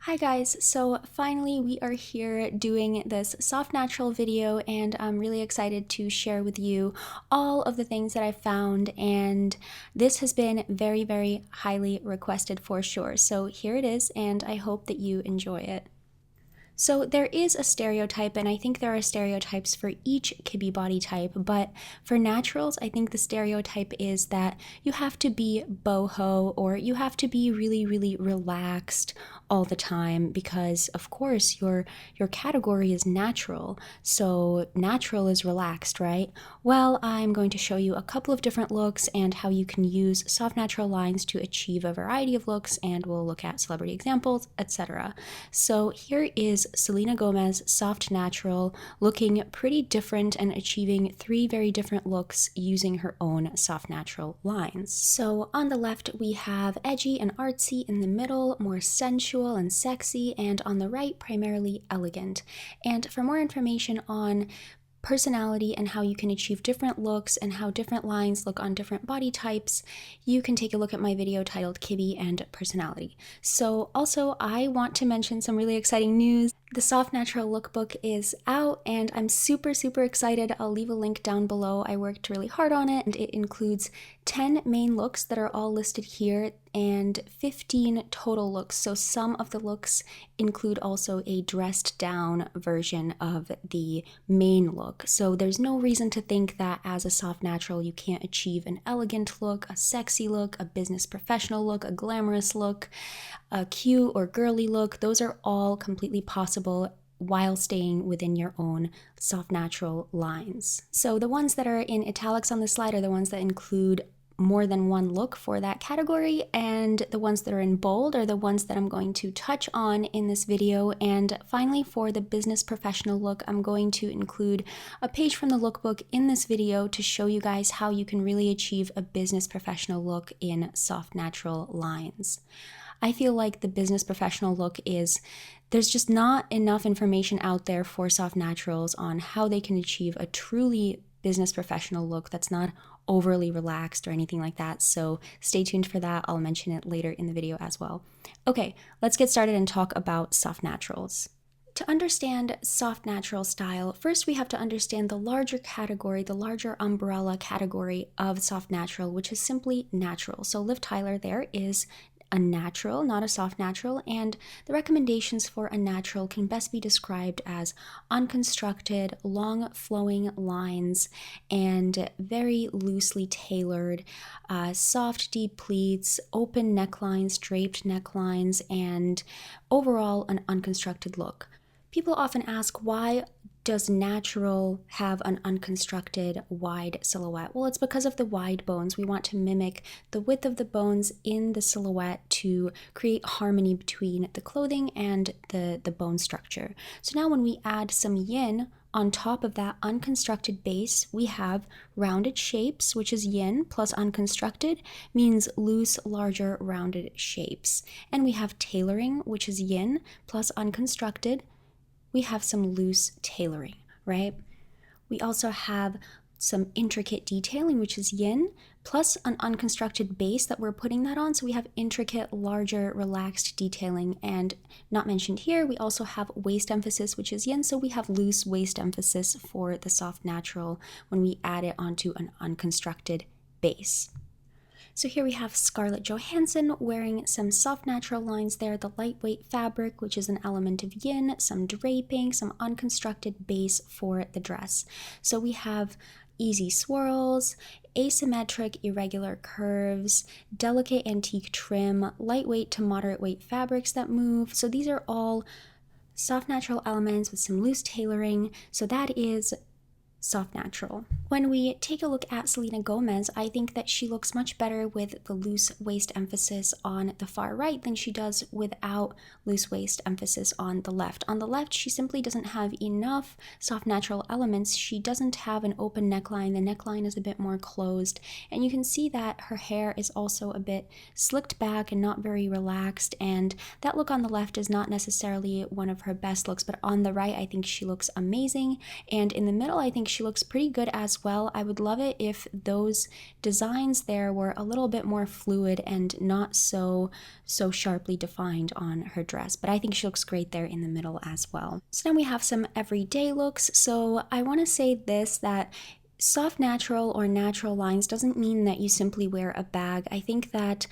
Hi guys, so finally we are here doing this soft natural video and I'm really excited to share with you all of the things that I found, and this has been very highly requested for sure. So here it is and I hope that you enjoy it. So there is a stereotype, and I think there are stereotypes for each Kibbe body type, but for naturals, I think the stereotype is that you have to be boho or you have to be really relaxed all the time because of course your category is natural. So natural is relaxed, right? Well, I'm going to show you a couple of different looks and how you can use soft natural lines to achieve a variety of looks, and we'll look at celebrity examples, etc. So here is Selena Gomez Soft Natural, looking pretty different and achieving three very different looks using her own soft natural lines. So on the left we have edgy and artsy, in the middle more sensual and sexy, and on the right primarily elegant. And for more information on personality and how you can achieve different looks and how different lines look on different body types, you can take a look at my video titled Kibbe and Personality. So also I want to mention some really exciting news. The Soft Natural Lookbook is out and I'm super excited. I'll leave a link down below. I worked really hard on it and it includes 10 main looks that are all listed here and 15 total looks. So some of the looks include also a dressed down version of the main look. So there's no reason to think that as a soft natural you can't achieve an elegant look, a sexy look, a business professional look, a glamorous look, a cute or girly look. Those are all completely possible while staying within your own soft natural lines. So the ones that are in italics on the slide are the ones that include more than one look for that category, and the ones that are in bold are the ones that I'm going to touch on in this video. And finally, for the business professional look, I'm going to include a page from the lookbook in this video to show you guys how you can really achieve a business professional look in soft natural lines. I feel like the business professional look there's just not enough information out there for soft naturals on how they can achieve a truly business professional look that's not overly relaxed or anything like that. So stay tuned for that. I'll mention it later in the video as well. Okay, let's get started and talk about soft naturals. To understand soft natural style, first we have to understand the larger category, the larger umbrella category of soft natural, which is simply natural. So Liv Tyler there is a natural, not a soft natural, and the recommendations for a natural can best be described as unconstructed, long flowing lines, and very loosely tailored, soft deep pleats, open necklines, draped necklines, and overall an unconstructed look. People often ask, why does natural have an unconstructed wide silhouette? Well, it's because of the wide bones. We want to mimic the width of the bones in the silhouette to create harmony between the clothing and the bone structure. So now when we add some yin on top of that unconstructed base, we have rounded shapes, which is yin, plus unconstructed means loose, larger, rounded shapes. And we have tailoring, which is yin, plus unconstructed, we have some loose tailoring, right? We also have some intricate detailing, which is yin, plus an unconstructed base that we're putting that on. So we have intricate, larger, relaxed detailing. And not mentioned here, we also have waist emphasis, which is yin. So we have loose waist emphasis for the soft natural when we add it onto an unconstructed base. So here we have Scarlett Johansson wearing some soft natural lines there, the lightweight fabric, which is an element of yin, some draping, some unconstructed base for the dress. So we have easy swirls, asymmetric irregular curves, delicate antique trim, lightweight to moderate weight fabrics that move. So these are all soft natural elements with some loose tailoring. So that is soft natural. When we take a look at Selena Gomez, I think that she looks much better with the loose waist emphasis on the far right than she does without loose waist emphasis on the left. On the left, she simply doesn't have enough soft natural elements. She doesn't have an open neckline. The neckline is a bit more closed, and you can see that her hair is also a bit slicked back and not very relaxed, and that look on the left is not necessarily one of her best looks, but on the right, I think she looks amazing, and in the middle, I think she looks pretty good as well. I would love it if those designs there were a little bit more fluid and not so sharply defined on her dress, but I think she looks great there in the middle as well. So now we have some everyday looks. So I want to say this, that soft natural or natural lines doesn't mean that you simply wear a bag. I think that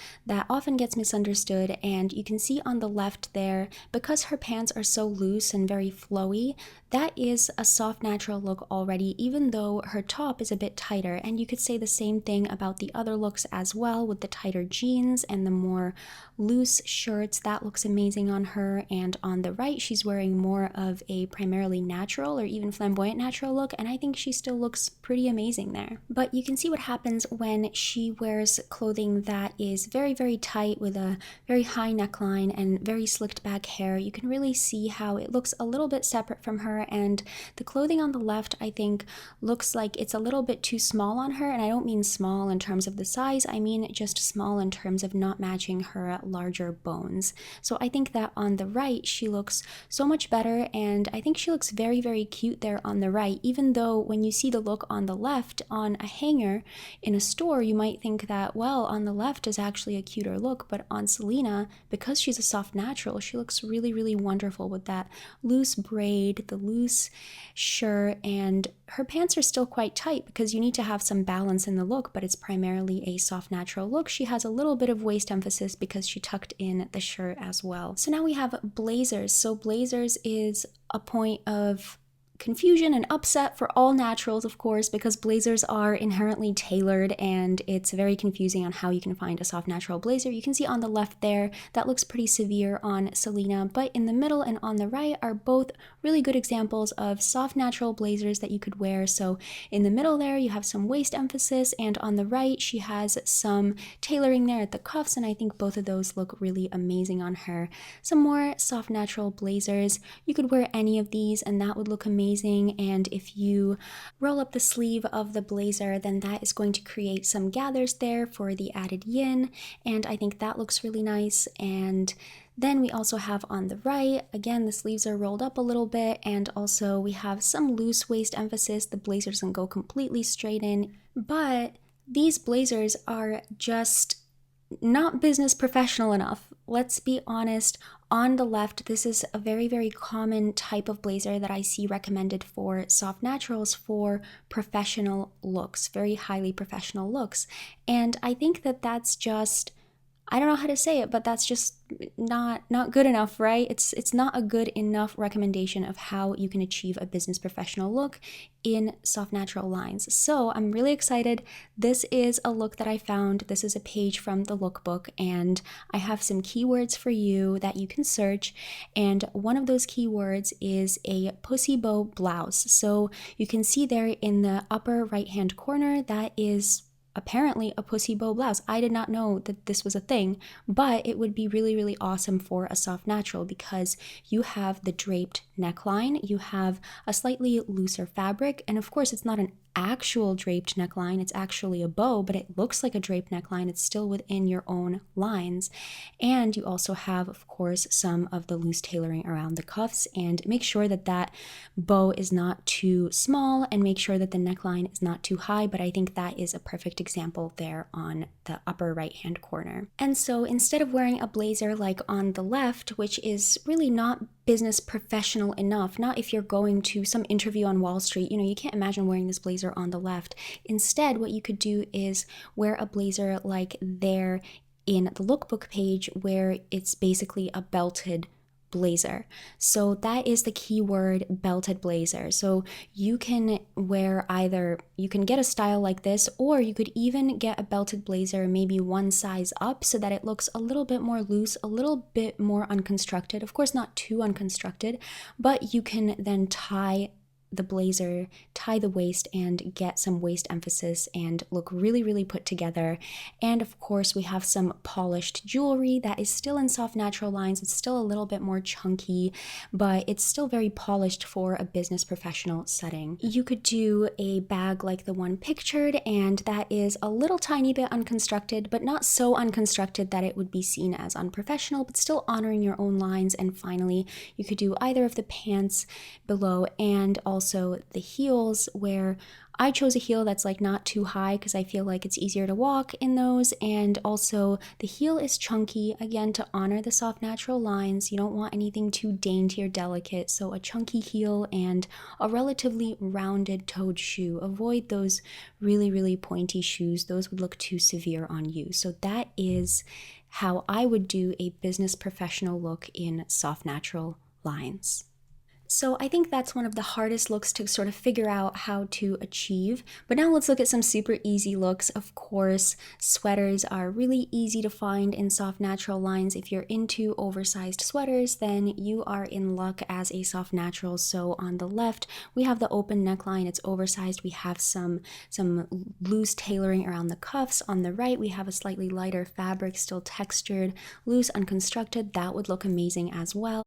often gets misunderstood, and you can see on the left there, because her pants are so loose and very flowy, that is a soft natural look already, even though her top is a bit tighter. And you could say the same thing about the other looks as well, with the tighter jeans and the more loose shirts. That looks amazing on her. And on the right, she's wearing more of a primarily natural or even flamboyant natural look, and I think she still looks pretty amazing there. But you can see what happens when she wears clothing that is very, very tight with a very high neckline and very slicked back hair. You can really see how it looks a little bit separate from her, and the clothing on the left, I think, looks like it's a little bit too small on her. And I don't mean small in terms of the size, I mean just small in terms of not matching her larger bones. So I think that on the right, she looks so much better, and I think she looks very, very cute there on the right, even though when you see the look on the left on a hanger in a store, you might think that, well, on the left is actually a cuter look, but on Selena, because she's a soft natural, she looks really, really wonderful with that loose braid, the loose shirt, and her pants are still quite tight because you need to have some balance in the look, but it's primarily a soft natural look. She has a little bit of waist emphasis because she tucked in the shirt as well. So now we have blazers. So blazers is a point of confusion and upset for all naturals, of course, because blazers are inherently tailored, and it's very confusing on how you can find a soft natural blazer. You can see on the left there, that looks pretty severe on Selena, but in the middle and on the right are both really good examples of soft natural blazers that you could wear. So in the middle there, you have some waist emphasis, and on the right, she has some tailoring there at the cuffs, and I think both of those look really amazing on her. Some more soft natural blazers. You could wear any of these, and that would look amazing. And if you roll up the sleeve of the blazer, then that is going to create some gathers there for the added yin, and I think that looks really nice. And then we also have on the right, again, the sleeves are rolled up a little bit, and also we have some loose waist emphasis. The blazer doesn't go completely straight in, but these blazers are just not business professional enough. Let's be honest. On the left, this is a very, very common type of blazer that I see recommended for soft naturals for professional looks, very highly professional looks. And I think that that's just, I don't know how to say it, but that's just not good enough, right? It's not a good enough recommendation of how you can achieve a business professional look in soft natural lines. So I'm really excited. This is a look that I found. This is a page from the lookbook, and I have some keywords for you that you can search. And one of those keywords is a pussy bow blouse. So you can see there in the upper right-hand corner, that is apparently a pussy bow blouse. I did not know that this was a thing, but it would be really, really awesome for a soft natural because you have the draped neckline, you have a slightly looser fabric, and of course it's not an actual draped neckline, it's actually a bow, but it looks like a draped neckline. It's still within your own lines. And you also have, of course, some of the loose tailoring around the cuffs, and make sure that that bow is not too small and make sure that the neckline is not too high, but I think that is a perfect example there on the upper right hand corner. And so instead of wearing a blazer like on the left, which is really not business professional enough, not if you're going to some interview on Wall Street, you can't imagine wearing this blazer on the left. Instead, what you could do is wear a blazer like there in the lookbook page, where it's basically a belted blazer. So that is the keyword, belted blazer. So you can wear either, you can get a style like this, or you could even get a belted blazer maybe one size up so that it looks a little bit more loose, a little bit more unconstructed. Of course, not too unconstructed, but you can then tie the blazer, tie the waist, and get some waist emphasis and look really, really put together. And of course, we have some polished jewelry that is still in soft natural lines. It's still a little bit more chunky, but it's still very polished for a business professional setting. You could do a bag like the one pictured, and that is a little tiny bit unconstructed, but not so unconstructed that it would be seen as unprofessional, but still honoring your own lines. And finally, you could do either of the pants below and also also the heels, where I chose a heel that's like not too high because I feel like it's easier to walk in those, and also the heel is chunky, again to honor the soft natural lines. You don't want anything too dainty or delicate, so a chunky heel and a relatively rounded toed shoe. Avoid those really pointy shoes, those would look too severe on you. So that is how I would do a business professional look in soft natural lines. So I think that's one of the hardest looks to sort of figure out how to achieve. But now let's look at some super easy looks. Of course, sweaters are really easy to find in soft natural lines. If you're into oversized sweaters, then you are in luck as a soft natural. So on the left, we have the open neckline, it's oversized. We have some loose tailoring around the cuffs. On the right, we have a slightly lighter fabric, still textured, loose, unconstructed. That would look amazing as well.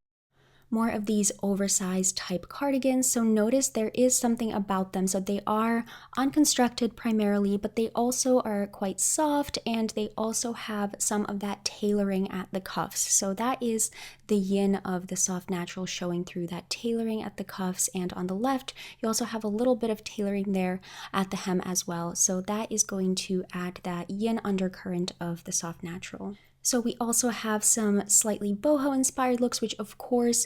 More of these oversized type cardigans. So notice there is something about them. So they are unconstructed primarily, but they also are quite soft, and they also have some of that tailoring at the cuffs. So that is the yin of the soft natural, showing through that tailoring at the cuffs. And on the left, you also have a little bit of tailoring there at the hem as well. So that is going to add that yin undercurrent of the soft natural. So we also have some slightly boho inspired looks, which of course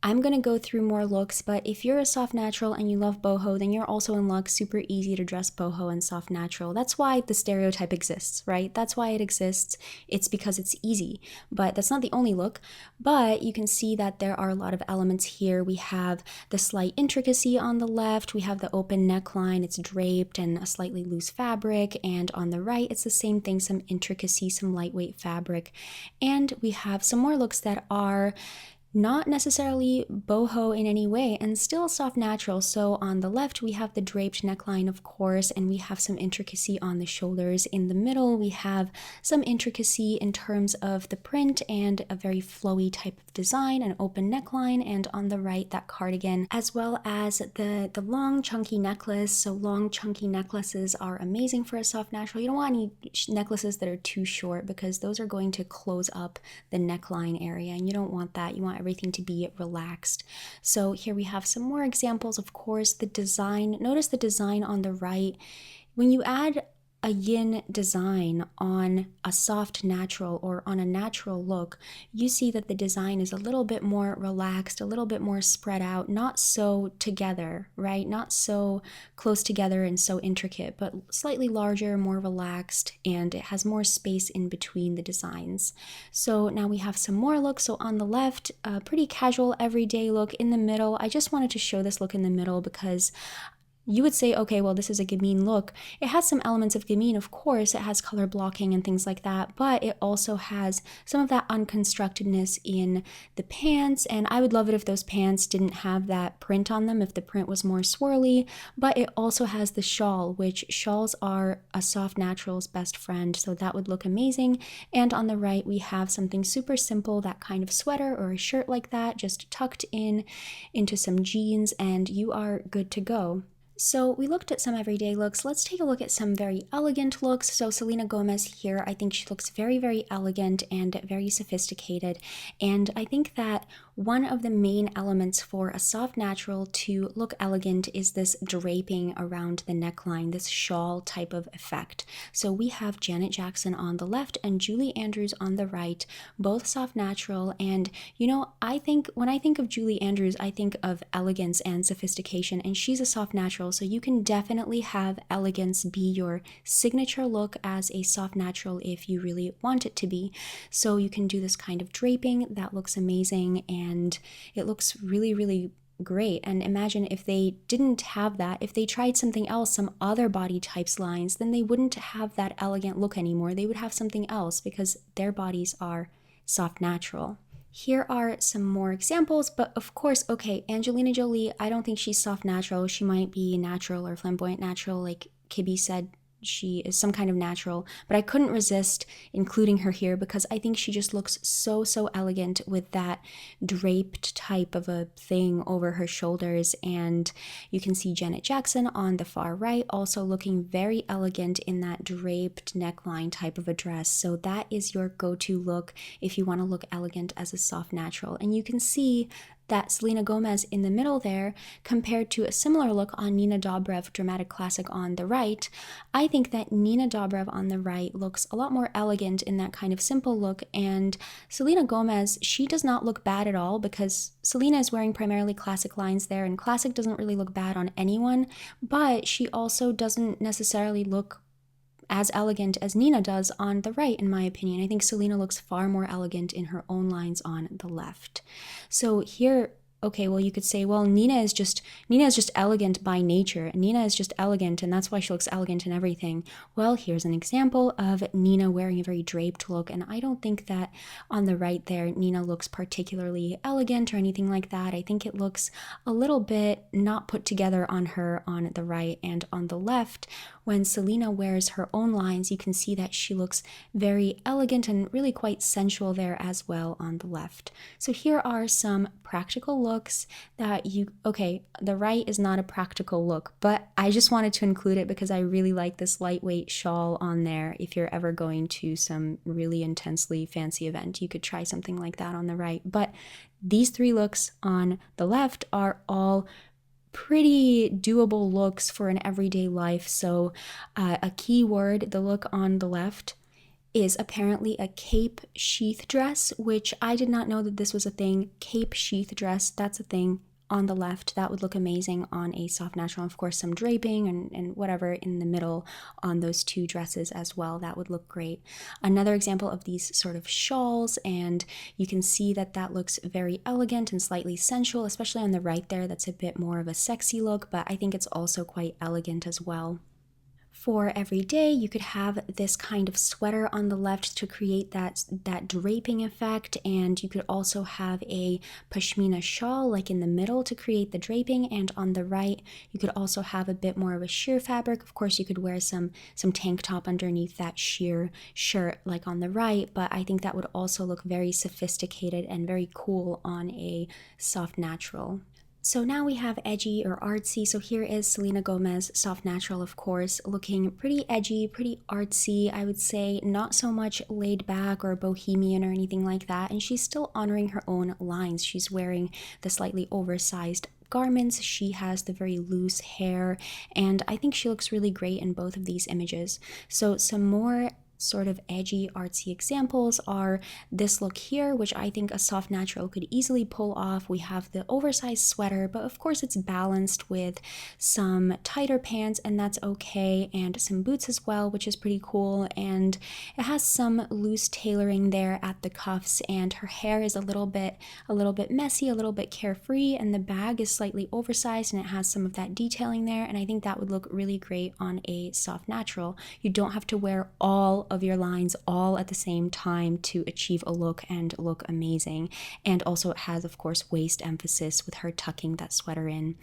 I'm going to go through more looks, but if you're a soft natural and you love boho, then you're also in luck. Super easy to dress boho and soft natural. That's why the stereotype exists, right? That's why it exists. It's because it's easy, but that's not the only look. But you can see that there are a lot of elements here. We have the slight intricacy on the left. We have the open neckline. It's draped and a slightly loose fabric. And on the right, it's the same thing, some intricacy, some lightweight fabric. And we have some more looks that are not necessarily boho in any way, and still soft natural. So on the left, we have the draped neckline, of course, and we have some intricacy on the shoulders. In the middle, we have some intricacy in terms of the print and a very flowy type of design, an open neckline, and on the right, that cardigan, as well as the long chunky necklace. So long chunky necklaces are amazing for a soft natural. You don't want any necklaces that are too short, because those are going to close up the neckline area, and you don't want that. You want everything to be relaxed. So here we have some more examples. Of course, the design, notice the design on the right. When you add a yin design on a soft natural or on a natural look, you see that the design is a little bit more relaxed, a little bit more spread out, not so together, right? Not so close together and so intricate, but slightly larger, more relaxed, and it has more space in between the designs. So now we have some more looks. So on the left, a pretty casual everyday look. In the middle, I just wanted to show this look in the middle because you would say, okay, well, this is a gamine look. It has some elements of gamine, of course. It has color blocking and things like that, but it also has some of that unconstructedness in the pants, and I would love it if those pants didn't have that print on them, if the print was more swirly. But it also has the shawl, which shawls are a soft natural's best friend, so that would look amazing. And on the right, we have something super simple, that kind of sweater or a shirt like that, just tucked in into some jeans, and you are good to go. So we looked at some everyday looks. Let's take a look at some very elegant looks. So Selena Gomez here, I think she looks very elegant and very sophisticated. And I think that one of the main elements for a soft natural to look elegant is this draping around the neckline, this shawl type of effect. So we have Janet Jackson on the left and Julie Andrews on the right, both soft natural. And you know, I think when I think of Julie Andrews, I think of elegance and sophistication, and she's a soft natural. So you can definitely have elegance be your signature look as a soft natural if you really want it to be. So you can do this kind of draping that looks amazing, and it looks really great. And imagine if they didn't have that, if they tried something else, some other body types lines, then they wouldn't have that elegant look anymore. They would have something else because their bodies are soft natural. Here are some more examples, but of course, okay, Angelina Jolie, I don't think she's soft natural. She might be natural or flamboyant natural, like Kibby said. She is some kind of natural, but I couldn't resist including her here because I think she just looks so elegant with that draped type of a thing over her shoulders. And you can see Janet Jackson on the far right also looking very elegant in that draped neckline type of a dress. So that is your go-to look if you want to look elegant as a soft natural. And you can see that Selena Gomez in the middle there compared to a similar look on Nina Dobrev Dramatic Classic on the right, I think that Nina Dobrev on the right looks a lot more elegant in that kind of simple look, and Selena Gomez, she does not look bad at all because Selena is wearing primarily classic lines there, and classic doesn't really look bad on anyone, but she also doesn't necessarily look as elegant as Nina does on the right, in my opinion. I think Selena looks far more elegant in her own lines on the left. So here, okay, well, you could say, well, Nina is just elegant by nature. Nina is just elegant, and that's why she looks elegant in everything. Well, here's an example of Nina wearing a very draped look, and I don't think that on the right there, Nina looks particularly elegant or anything like that. I think it looks a little bit not put together on her on the right, and on the left, when Selena wears her own lines, you can see that she looks very elegant and really quite sensual there as well on the left. So here are some practical looks that okay, the right is not a practical look, but I just wanted to include it because I really like this lightweight shawl on there. If you're ever going to some really intensely fancy event, you could try something like that on the right. But these three looks on the left are all pretty doable looks for an everyday life. So a key word, the look on the left, is apparently a cape sheath dress, which I did not know that this was a thing. Cape sheath dress, that's a thing on the left. That would look amazing on a soft natural. Of course, some draping and whatever in the middle on those two dresses as well. That would look great. Another example of these sort of shawls, and you can see that that looks very elegant and slightly sensual, especially on the right there. That's a bit more of a sexy look, but I think it's also quite elegant as well. For every day, you could have this kind of sweater on the left to create that draping effect, and you could also have a pashmina shawl like in the middle to create the draping, and on the right you could also have a bit more of a sheer fabric. Of course, you could wear some tank top underneath that sheer shirt like on the right, but I think that would also look very sophisticated and very cool on a soft natural. So now we have edgy or artsy. So here is Selena Gomez, soft natural, of course, looking pretty edgy, pretty artsy. I would say not so much laid back or bohemian or anything like that. And she's still honoring her own lines. She's wearing the slightly oversized garments. She has the very loose hair, and I think she looks really great in both of these images. So some more sort of edgy artsy examples are this look here, which I think a soft natural could easily pull off. We have the oversized sweater, but of course it's balanced with some tighter pants, and that's okay, and some boots as well, which is pretty cool. And it has some loose tailoring there at the cuffs, and her hair is a little bit messy, a little bit carefree, and the bag is slightly oversized and it has some of that detailing there, and I think that would look really great on a soft natural. You don't have to wear all of your lines all at the same time to achieve a look and look amazing. And also it has, of course, waist emphasis with her tucking that sweater in.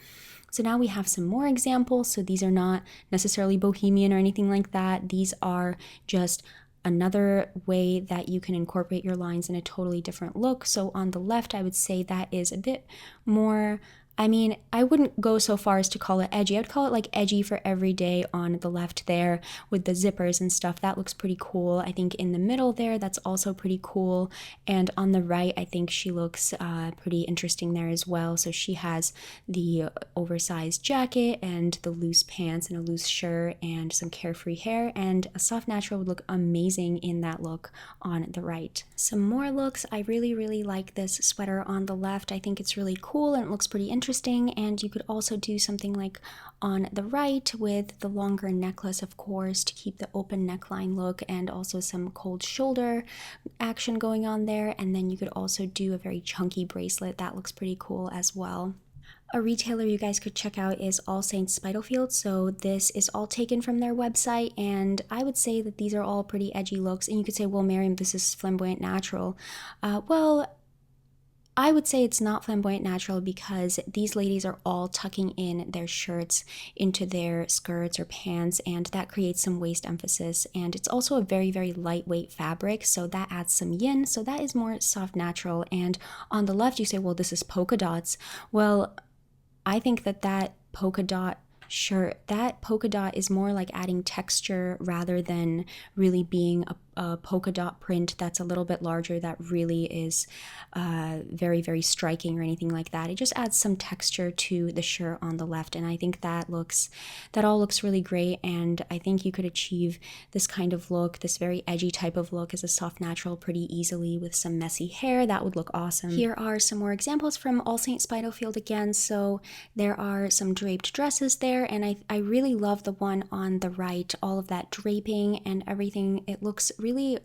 So now we have some more examples. So these are not necessarily bohemian or anything like that. These are just another way that you can incorporate your lines in a totally different look. So on the left, I would say that is a bit more, I mean, I wouldn't go so far as to call it edgy. I would call it like edgy for every day on the left there with the zippers and stuff. That looks pretty cool. I think in the middle there, that's also pretty cool. And on the right, I think she looks pretty interesting there as well. So she has the oversized jacket and the loose pants and a loose shirt and some carefree hair. And a soft natural would look amazing in that look on the right. Some more looks. I really, really like this sweater on the left. I think it's really cool and it looks pretty interesting. And you could also do something like on the right with the longer necklace, of course, to keep the open neckline look, and also some cold shoulder action going on there. And then you could also do a very chunky bracelet. That looks pretty cool as well. A retailer you guys could check out is All Saints Spitalfield. So this is all taken from their website, and I would say that these are all pretty edgy looks. And you could say, well, Miriam, this is flamboyant natural. Well, I would say it's not flamboyant natural because these ladies are all tucking in their shirts into their skirts or pants, and that creates some waist emphasis. And it's also a very, very lightweight fabric, so that adds some yin. So that is more soft natural. And on the left, you say, well, this is polka dots. Well, I think that polka dot shirt, that polka dot is more like adding texture rather than really being polka dot print that's a little bit larger that really is very, very striking or anything like that. It just adds some texture to the shirt on the left, and I think that all looks really great, and I think you could achieve this kind of look, this very edgy type of look, as a soft natural pretty easily with some messy hair. That would look awesome. Here are some more examples from All Saints Spitalfield again. So there are some draped dresses there, and I really love the one on the right, all of that draping and everything. It looks really,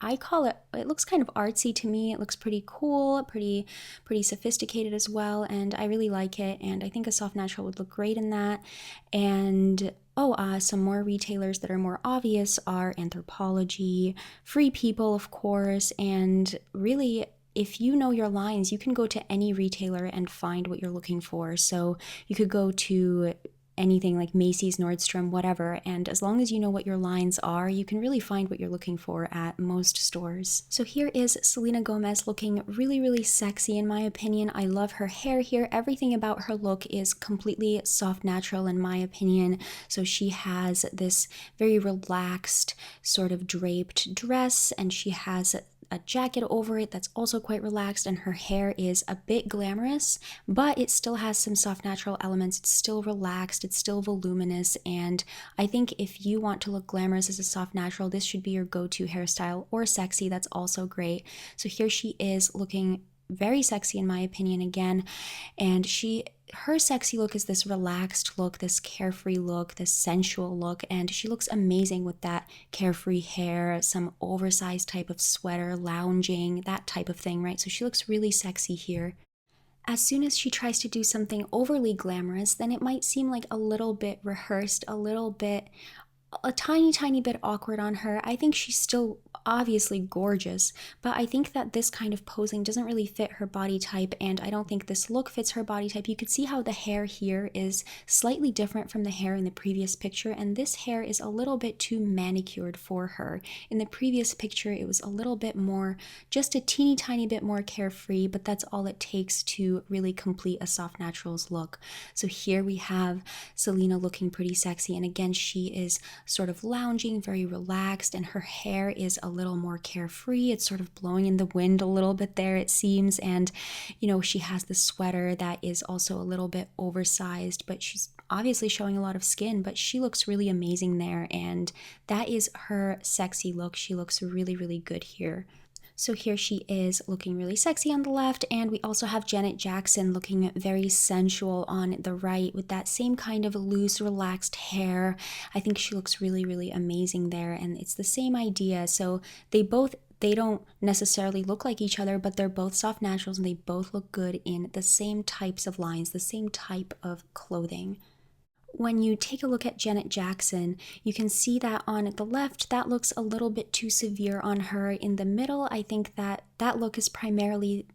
it looks kind of artsy to me. It looks pretty cool, pretty sophisticated as well, and I really like it, and I think a soft natural would look great in that. And some more retailers that are more obvious are Anthropologie, Free People, of course, and really, if you know your lines, you can go to any retailer and find what you're looking for. So you could go to anything like Macy's, Nordstrom, whatever, and as long as you know what your lines are, you can really find what you're looking for at most stores. So here is Selena Gomez looking really, really sexy in my opinion. I love her hair here. Everything about her look is completely soft natural in my opinion. So she has this very relaxed sort of draped dress, and she has a jacket over it that's also quite relaxed, and her hair is a bit glamorous, but it still has some soft natural elements. It's still relaxed, it's still voluminous, and I think if you want to look glamorous as a soft natural, this should be your go-to hairstyle, or sexy, that's also great. So here she is looking very sexy in my opinion again, and her sexy look is this relaxed look, this carefree look, this sensual look, and she looks amazing with that carefree hair, some oversized type of sweater, lounging, that type of thing, right? So she looks really sexy here. As soon as she tries to do something overly glamorous, then it might seem like a little bit rehearsed, a tiny bit awkward on her. I think she's still obviously gorgeous, but I think that this kind of posing doesn't really fit her body type, and I don't think this look fits her body type. You could see how the hair here is slightly different from the hair in the previous picture, and this hair is a little bit too manicured for her. In the previous picture, it was a little bit more, just a teeny tiny bit more carefree, but that's all it takes to really complete a soft naturals look. So here we have Selena looking pretty sexy, and again, she is sort of lounging, very relaxed, and her hair is a little more carefree. It's sort of blowing in the wind a little bit there, it seems, and she has the sweater that is also a little bit oversized, but she's obviously showing a lot of skin, but she looks really amazing there, and that is her sexy look. She looks really, really good here. So here she is looking really sexy on the left, and we also have Janet Jackson looking very sensual on the right with that same kind of loose, relaxed hair. I think she looks really, really amazing there, and it's the same idea. So they don't necessarily look like each other, but they're both soft naturals, and they both look good in the same types of lines, the same type of clothing. When you take a look at Janet Jackson, you can see that on the left, that looks a little bit too severe on her. In the middle, I think that look is primarily,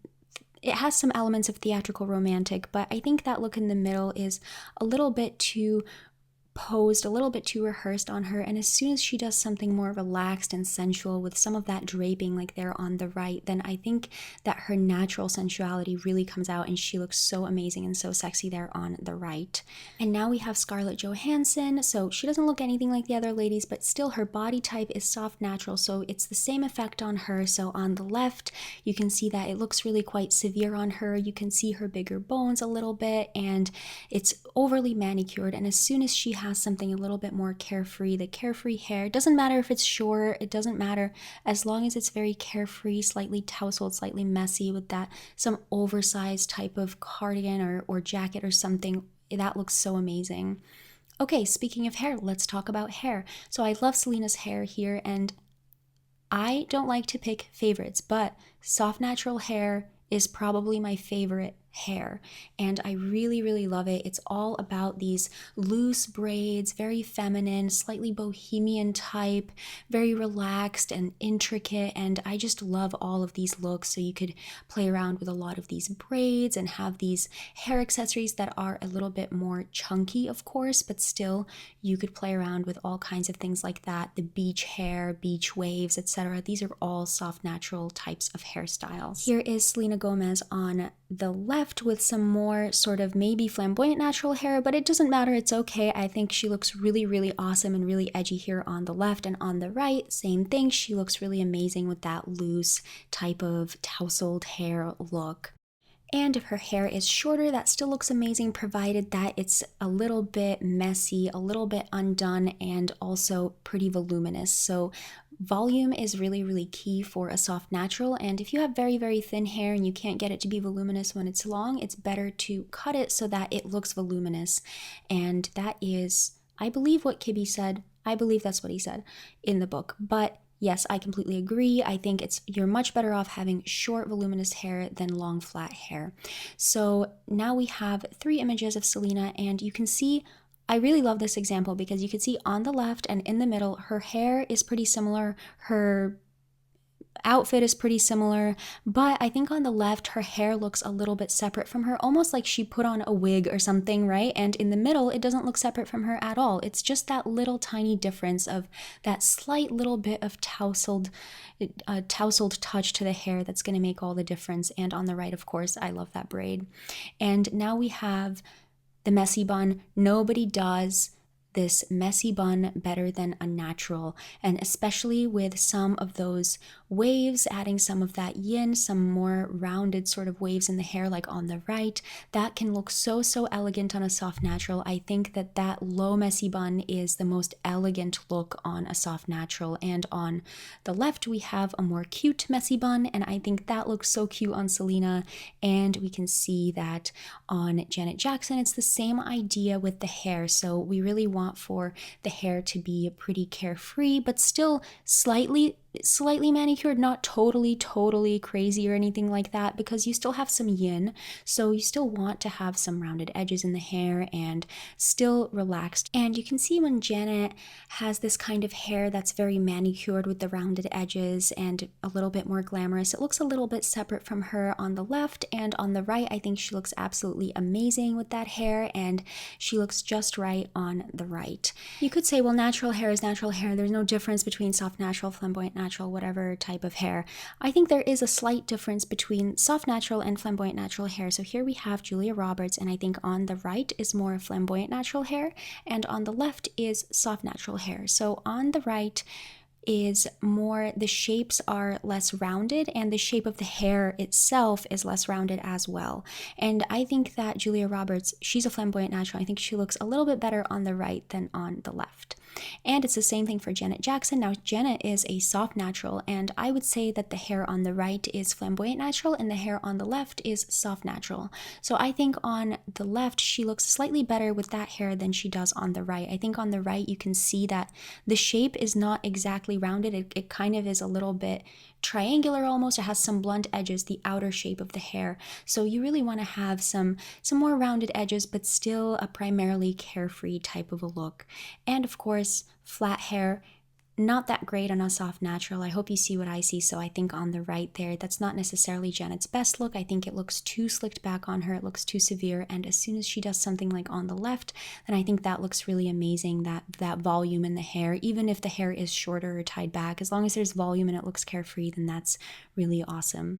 it has some elements of theatrical romantic, but I think that look in the middle is a little bit too posed, a little bit too rehearsed on her, and as soon as she does something more relaxed and sensual with some of that draping like there on the right, then I think that her natural sensuality really comes out, and she looks so amazing and so sexy there on the right. And now we have Scarlett Johansson. So she doesn't look anything like the other ladies, but still her body type is soft natural, so it's the same effect on her. So on the left, you can see that it looks really quite severe on her. You can see her bigger bones a little bit, and it's overly manicured, and as soon as she has something a little bit more carefree, the carefree hair, it doesn't matter if it's short, it doesn't matter, as long as it's very carefree, slightly tousled, slightly messy with that some oversized type of cardigan or jacket or something, that looks so amazing. Okay, speaking of hair, let's talk about hair. So I love Selena's hair here, and I don't like to pick favorites, but soft natural hair is probably my favorite hair, and I really, really love it. It's all about these loose braids, very feminine, slightly bohemian type, very relaxed and intricate, and I just love all of these looks. So you could play around with a lot of these braids and have these hair accessories that are a little bit more chunky, of course, but still you could play around with all kinds of things like that, the beach hair, beach waves, etc. These are all soft natural types of hairstyles. Here is Selena Gomez on the left with some more sort of maybe flamboyant natural hair, but it doesn't matter, it's okay. I think she looks really, really awesome and really edgy here on the left, and on the right, same thing. She looks really amazing with that loose type of tousled hair look. And if her hair is shorter, that still looks amazing, provided that it's a little bit messy, a little bit undone, and also pretty voluminous. So volume is really, really key for a soft natural. And if you have very, very thin hair and you can't get it to be voluminous when it's long, it's better to cut it so that it looks voluminous. And that is, I believe, what Kibbe said. I believe that's what he said in the book. But yes, I completely agree. I think you're much better off having short, voluminous hair than long, flat hair. So now we have 3 images of Selena, and you can see, I really love this example because you can see on the left and in the middle, her hair is pretty similar. Her outfit is pretty similar, but I think on the left her hair looks a little bit separate from her, almost like she put on a wig or something, right? And in the middle it doesn't look separate from her at all. It's just that little tiny difference of that slight little bit of tousled touch to the hair that's going to make all the difference. And on the right, of course, I love that braid. And now we have the messy bun. Nobody does this messy bun better than a natural, and especially with some of those waves, adding some of that yin, some more rounded sort of waves in the hair like on the right, that can look so elegant on a soft natural. I think that low messy bun is the most elegant look on a soft natural. And on the left we have a more cute messy bun, and I think that looks so cute on Selena. And we can see that on Janet Jackson it's the same idea with the hair. So we really want for the hair to be pretty carefree, but still slightly manicured, not totally crazy or anything like that, because you still have some yin, so you still want to have some rounded edges in the hair and still relaxed. And you can see when Janet has this kind of hair that's very manicured with the rounded edges and a little bit more glamorous, it looks a little bit separate from her on the left. And on the right, I think she looks absolutely amazing with that hair, and she looks just right on the right. You could say, well, natural hair is natural hair. There's no difference between soft natural, flamboyant natural, whatever type of hair. I think there is a slight difference between soft natural and flamboyant natural hair. So here we have Julia Roberts, and I think on the right is more flamboyant natural hair, and on the left is soft natural hair. So on the right is more, the shapes are less rounded, and the shape of the hair itself is less rounded as well. And I think that Julia Roberts, she's a flamboyant natural. I think she looks a little bit better on the right than on the left. And it's the same thing for Janet Jackson. Now, Janet is a soft natural, and I would say that the hair on the right is flamboyant natural and the hair on the left is soft natural. So I think on the left, she looks slightly better with that hair than she does on the right. I think on the right, you can see that the shape is not exactly rounded. It kind of is a little bit triangular almost. It has some blunt edges, the outer shape of the hair. So you really want to have some more rounded edges, but still a primarily carefree type of a look. And of course, flat hair, not that great on a soft natural. I hope you see what I see. So I think on the right there, that's not necessarily Janet's best look. I think it looks too slicked back on her. It looks too severe. And as soon as she does something like on the left, then I think that looks really amazing, that volume in the hair. Even if the hair is shorter or tied back, as long as there's volume and it looks carefree, then that's really awesome.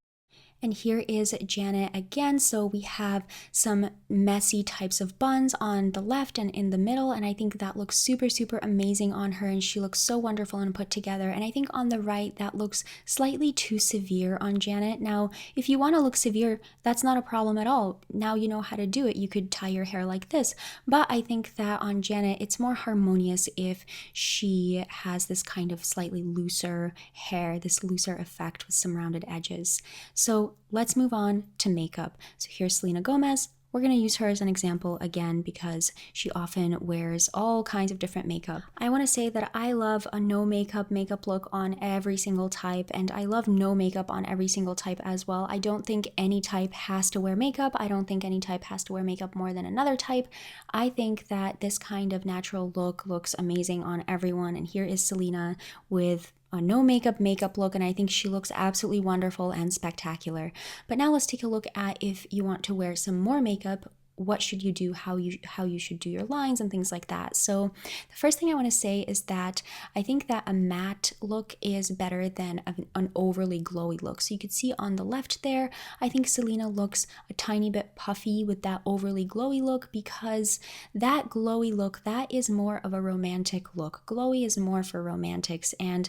And here is Janet again. So we have some messy types of buns on the left and in the middle, and I think that looks super amazing on her, and she looks so wonderful and put together. And I think on the right, that looks slightly too severe on Janet. Now, if you want to look severe, that's not a problem at all. Now you know how to do it. You could tie your hair like this. But I think that on Janet, it's more harmonious if she has this kind of slightly looser hair, this looser effect with some rounded edges. So let's move on to makeup. So here's Selena Gomez. We're going to use her as an example again because she often wears all kinds of different makeup. I want to say that I love a no makeup look on every single type, and I love no makeup on every single type as well. I don't think any type has to wear makeup. I don't think any type has to wear makeup more than another type. I think that this kind of natural look looks amazing on everyone, and here is Selena with a no makeup look, and I think she looks absolutely wonderful and spectacular. But now let's take a look at if you want to wear some more makeup what should you do, how you should do your lines and things like that. So the first thing I want to say is that I think that a matte look is better than an overly glowy look. So you could see on the left there, I think Selena looks a tiny bit puffy with that overly glowy look, because that glowy look, that is more of a romantic look. Glowy is more for romantics, and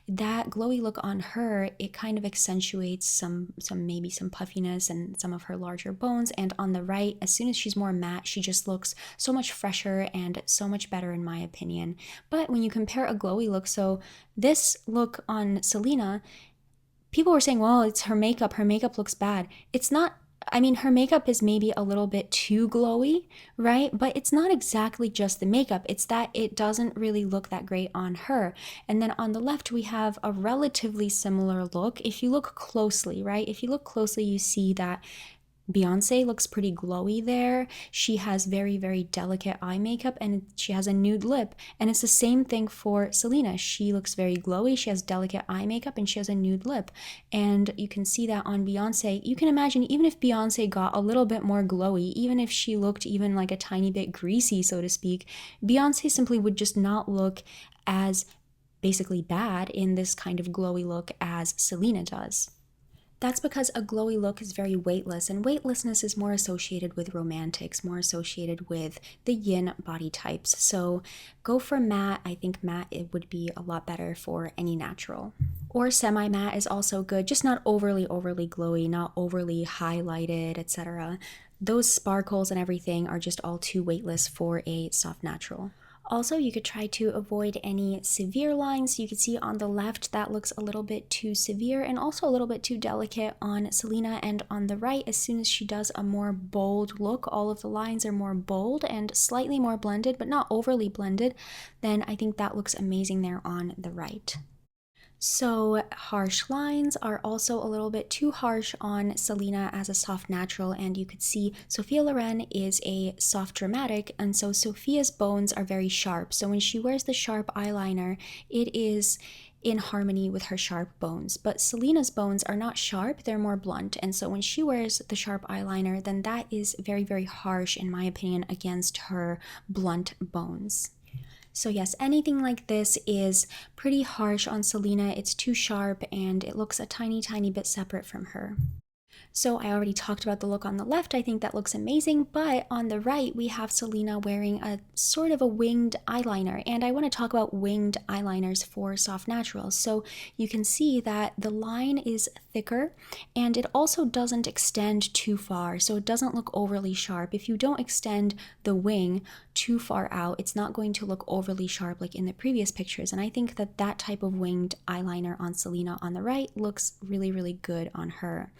that glowy look on her, it kind of accentuates some maybe some puffiness and some of her larger bones. And on the right, as soon as she's more matte, she just looks so much fresher and so much better in my opinion. But when you compare a glowy look, so this look on Selena, people were saying, well, it's her makeup looks bad. It's not. I mean, her makeup is maybe a little bit too glowy, right? But it's not exactly just the makeup. It's that it doesn't really look that great on her. And then on the left, we have a relatively similar look. If you look closely, right? If you look closely, you see that Beyonce looks pretty glowy there. She has very, very delicate eye makeup, and she has a nude lip. And it's the same thing for Selena. She looks very glowy. She has delicate eye makeup and she has a nude lip. And you can see that on Beyonce. You can imagine even if Beyonce got a little bit more glowy, even if she looked even like a tiny bit greasy, so to speak, Beyonce simply would just not look as basically bad in this kind of glowy look as Selena does. That's because a glowy look is very weightless, and weightlessness is more associated with romantics, more associated with the yin body types. So go for matte. I think matte, it would be a lot better for any natural. Or semi-matte is also good, just not overly glowy, not overly highlighted, etc. Those sparkles and everything are just all too weightless for a soft natural. Also, you could try to avoid any severe lines. You can see on the left that looks a little bit too severe and also a little bit too delicate on Selena. And on the right, as soon as she does a more bold look, all of the lines are more bold and slightly more blended, but not overly blended, then I think that looks amazing there on the right. So harsh lines are also a little bit too harsh on Selena as a soft natural, and you could see Sophia Loren is a soft dramatic, and so Sophia's bones are very sharp. So when she wears the sharp eyeliner, it is in harmony with her sharp bones. But Selena's bones are not sharp, they're more blunt, and so when she wears the sharp eyeliner, then that is very, very harsh in my opinion against her blunt bones. So yes, anything like this is pretty harsh on Selena. It's too sharp and it looks a tiny, tiny bit separate from her. So I already talked about the look on the left. I think that looks amazing, but on the right, we have Selena wearing a sort of a winged eyeliner, and I want to talk about winged eyeliners for soft naturals. So you can see that the line is thicker, and it also doesn't extend too far, so it doesn't look overly sharp. If you don't extend the wing too far out, it's not going to look overly sharp like in the previous pictures, and I think that that type of winged eyeliner on Selena on the right looks really, really good on her.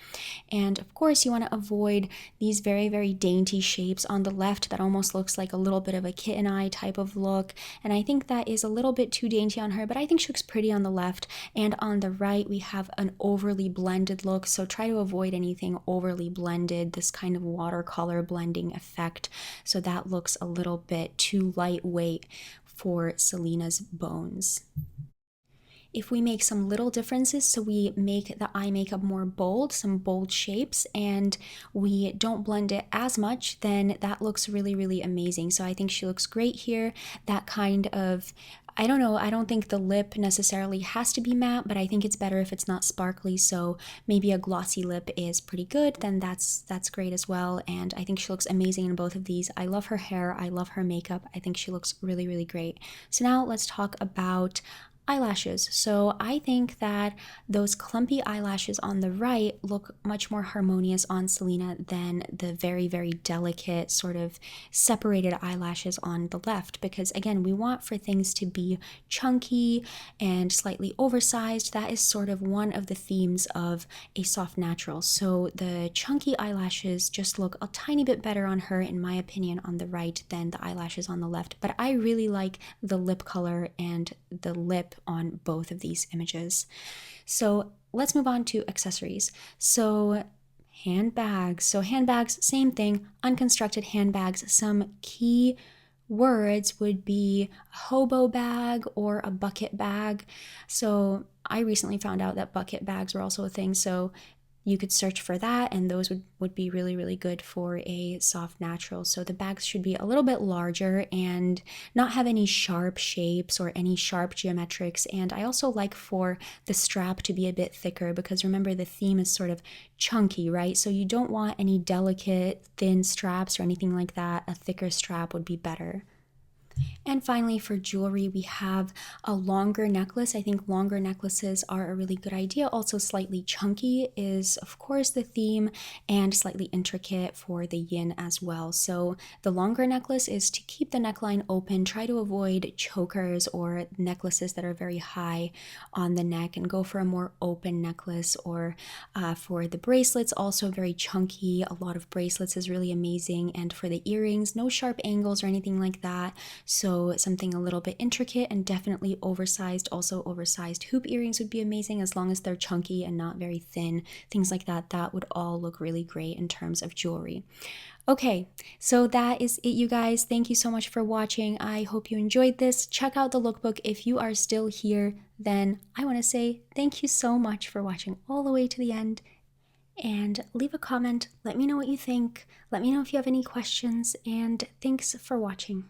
And of course, you want to avoid these very, very dainty shapes on the left that almost looks like a little bit of a kitten eye type of look. And I think that is a little bit too dainty on her, but I think she looks pretty on the left. And on the right, we have an overly blended look. So try to avoid anything overly blended, this kind of watercolor blending effect. So that looks a little bit too lightweight for Selena's bones. If we make some little differences, so we make the eye makeup more bold, some bold shapes, and we don't blend it as much, then that looks really, really amazing. So I think she looks great here. That kind of, I don't know, I don't think the lip necessarily has to be matte, but I think it's better if it's not sparkly, so maybe a glossy lip is pretty good, then that's great as well. And I think she looks amazing in both of these. I love her hair, I love her makeup. I think she looks really, really great. So now let's talk about eyelashes. So I think that those clumpy eyelashes on the right look much more harmonious on Selena than the very, very delicate sort of separated eyelashes on the left, because again, we want for things to be chunky and slightly oversized. That is sort of one of the themes of a soft natural. So the chunky eyelashes just look a tiny bit better on her, in my opinion, on the right than the eyelashes on the left. But I really like the lip color and the lip on both of these images. So let's move on to accessories. So handbags. So handbags, same thing, unconstructed handbags. Some key words would be a hobo bag or a bucket bag. So I recently found out that bucket bags were also a thing. So you could search for that, and those would be really, really good for a soft natural. So the bags should be a little bit larger and not have any sharp shapes or any sharp geometrics. And I also like for the strap to be a bit thicker, because remember, the theme is sort of chunky, right? So you don't want any delicate thin straps or anything like that. A thicker strap would be better. And finally, for jewelry, we have a longer necklace. I think longer necklaces are a really good idea. Also, slightly chunky is, of course, the theme, and slightly intricate for the yin as well. So the longer necklace is to keep the neckline open. Try to avoid chokers or necklaces that are very high on the neck, and go for a more open necklace. Or for the bracelets, also very chunky. A lot of bracelets is really amazing. And for the earrings, no sharp angles or anything like that. So something a little bit intricate and definitely oversized. Also, oversized hoop earrings would be amazing, as long as they're chunky and not very thin. Things like that, that would all look really great in terms of jewelry. Okay, so that is it, you guys. Thank you so much for watching. I hope you enjoyed this. Check out the lookbook if you are still here. Then I want to say thank you so much for watching all the way to the end. And leave a comment. Let me know what you think. Let me know if you have any questions. And thanks for watching.